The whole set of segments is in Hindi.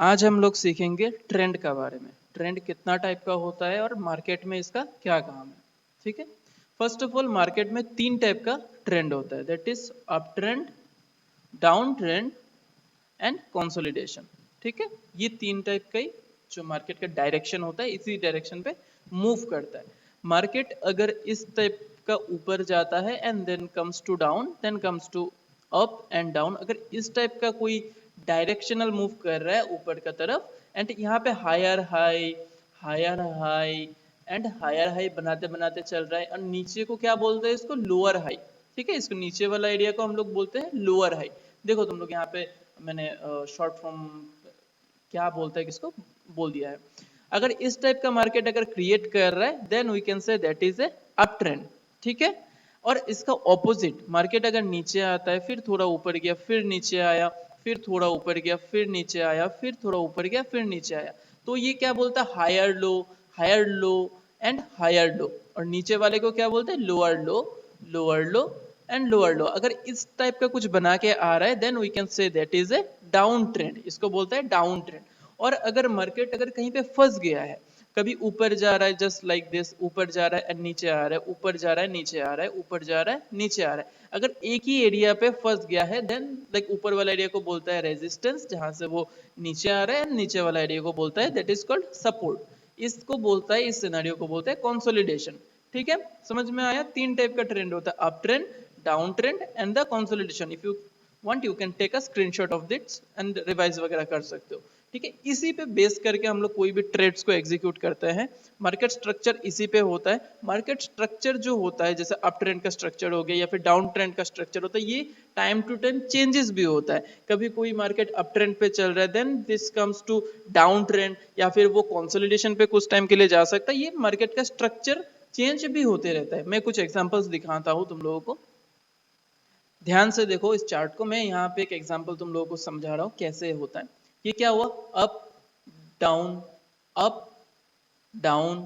आज हम लोग सीखेंगे ट्रेंड का बारे में। ट्रेंड कितना टाइप का होता है और मार्केट में इसका क्या काम है। ठीक है, फर्स्ट ऑफ ऑल मार्केट में तीन टाइप का ट्रेंड होता है, that is up trend, down trend and consolidation. ठीक है, ये तीन टाइप का ही जो मार्केट का डायरेक्शन होता है इसी डायरेक्शन पे मूव करता है। मार्केट अगर इस टाइप का ऊपर जाता है and then comes to down, then comes to up and down, अगर इस टाइप का कोई डायरेक्शनल मूव कर रहा है ऊपर का तरफ एंड यहाँ पे higher high and higher high बनाते बनाते चल रहा है और नीचे को क्या बोलते हैं इसको, लोअर हाई। ठीक है, इसको नीचे वाला एरिया को हम लोग बोलते हैं लोअर हाई। देखो तुम लोग यहाँ पे मैंने शॉर्ट फॉर्म क्या बोलते हैं किसको बोल दिया है। अगर इस टाइप का मार्केट अगर क्रिएट कर रहा है then we can say that is a up trend. ठीक है, और इसका ऑपोजिट मार्केट अगर नीचे आता है फिर थोड़ा ऊपर गया फिर नीचे आया फिर थोड़ा ऊपर गया फिर नीचे आया फिर थोड़ा ऊपर गया फिर नीचे आया, तो ये क्या बोलता है, higher low and higher low. और नीचे वाले को क्या बोलते हैं, lower low and lower low. अगर इस टाइप का कुछ बना के आ रहा है then we can say that is a down trend, इसको बोलते हैं डाउन ट्रेंड। और अगर मार्केट अगर कहीं पे फंस गया है, कभी ऊपर जा रहा है जस्ट लाइक दिस, ऊपर जा रहा है एंड नीचे आ रहा है, ऊपर जा रहा है नीचे आ रहा है, ऊपर जा रहा है नीचे आ रहा है, अगर एक ही एरिया पे फंस गया है देन लाइक ऊपर वाला एरिया को बोलता है रेजिस्टेंस, जहां से वो नीचे आ रहा है, नीचे वाला एरिया को बोलता है दैट इज कॉल्ड सपोर्ट। इसको बोलता है, इस सिनेरियो को बोलते हैं कंसोलिडेशन। ठीक है, समझ में आया। तीन टाइप का ट्रेंड होता है, up trend, down trend and the consolidation. If you want you can take a screenshot of this and revise वगैरह कर सकते हो। ठीक है, इसी पे बेस करके हम लोग कोई भी ट्रेड्स को एग्जीक्यूट करते हैं। मार्केट स्ट्रक्चर इसी पे होता है। मार्केट स्ट्रक्चर जो होता है जैसे अप ट्रेंड का स्ट्रक्चर हो गया या फिर डाउन ट्रेंड का स्ट्रक्चर होता है, ये टाइम टू टाइम चेंजेस भी होता है। कभी कोई मार्केट अप ट्रेंड पे चल रहा है then this comes to down trend, या फिर वो कंसोलिडेशन पे कुछ टाइम के लिए जा सकता है। ये मार्केट का स्ट्रक्चर चेंज भी होते रहता है। मैं कुछ एग्जांपल्स दिखाता हूँ तुम लोगों को, ध्यान से देखो इस चार्ट को। मैं यहाँ पे एक एग्जांपल तुम लोगों को समझा रहा हूँ कैसे होता है। ये क्या हुआ, up down, up down,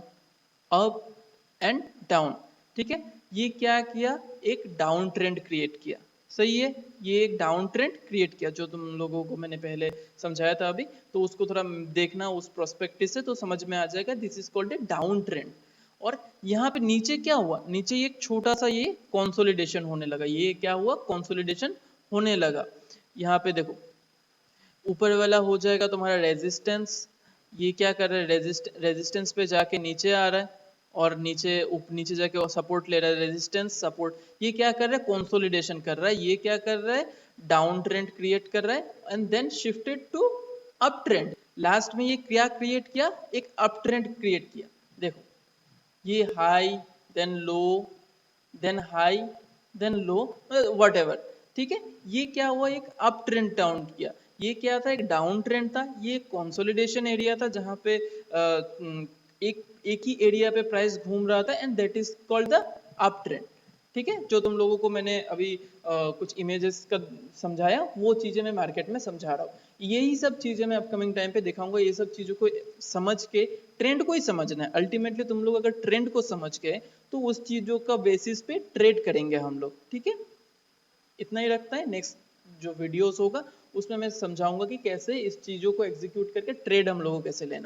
up and down. ठीक है, ये क्या किया, एक डाउन ट्रेंड क्रिएट किया। सही है, ये एक डाउन ट्रेंड क्रिएट किया जो तुम लोगों को मैंने पहले समझाया था अभी, तो उसको थोड़ा देखना उस प्रोस्पेक्टिव से तो समझ में आ जाएगा। This is called a down trend. और यहाँ पे नीचे क्या हुआ, नीचे एक छोटा सा ये कंसोलिडेशन होने लगा। ये क्या हुआ, कंसोलिडेशन होने लगा। यहाँ पे देखो ऊपर वाला हो जाएगा तुम्हारा रेजिस्टेंस, ये क्या कर रहा है, रेजिस्टेंस पे जाके नीचे आ रहा है और नीचे जाके सपोर्ट ले रहा है, रेजिस्टेंस सपोर्ट। ये क्या कर रहा है, कंसोलिडेशन कर रहा है। ये क्या कर रहा है, डाउन ट्रेंड क्रिएट कर रहा है and then shifted to up trend. Last में ये क्या क्रिएट किया, एक अप ट्रेंड क्रिएट किया। देखो ये high then low then high then low whatever. ठीक है, ये क्या हुआ, एक अप ट्रेंड डाउन किया। ये क्या था, एक डाउन ट्रेंड था। ये कंसोलिडेशन एरिया था जहां पे एक ही एरिया पे प्राइस घूम रहा था and that is called the up trend. ठीक है, जो तुम लोगों को मैंने अभी कुछ इमेजेस का समझाया वो चीजें मैं मार्केट में समझा रहा हूँ। यही सब चीजें मैं अपकमिंग टाइम पे दिखाऊंगा। ये सब चीजों को समझ के, ट्रेंड को ही समझना है अल्टीमेटली। तुम लोग अगर ट्रेंड को समझ के तो उस चीजों का बेसिस पे ट्रेड करेंगे हम लोग। ठीक है, इतना ही रखता है। नेक्स्ट जो वीडियोस होगा उसमें मैं समझाऊंगा कि कैसे इस चीजों को एग्जीक्यूट करके ट्रेड हम लोगों को कैसे लेना।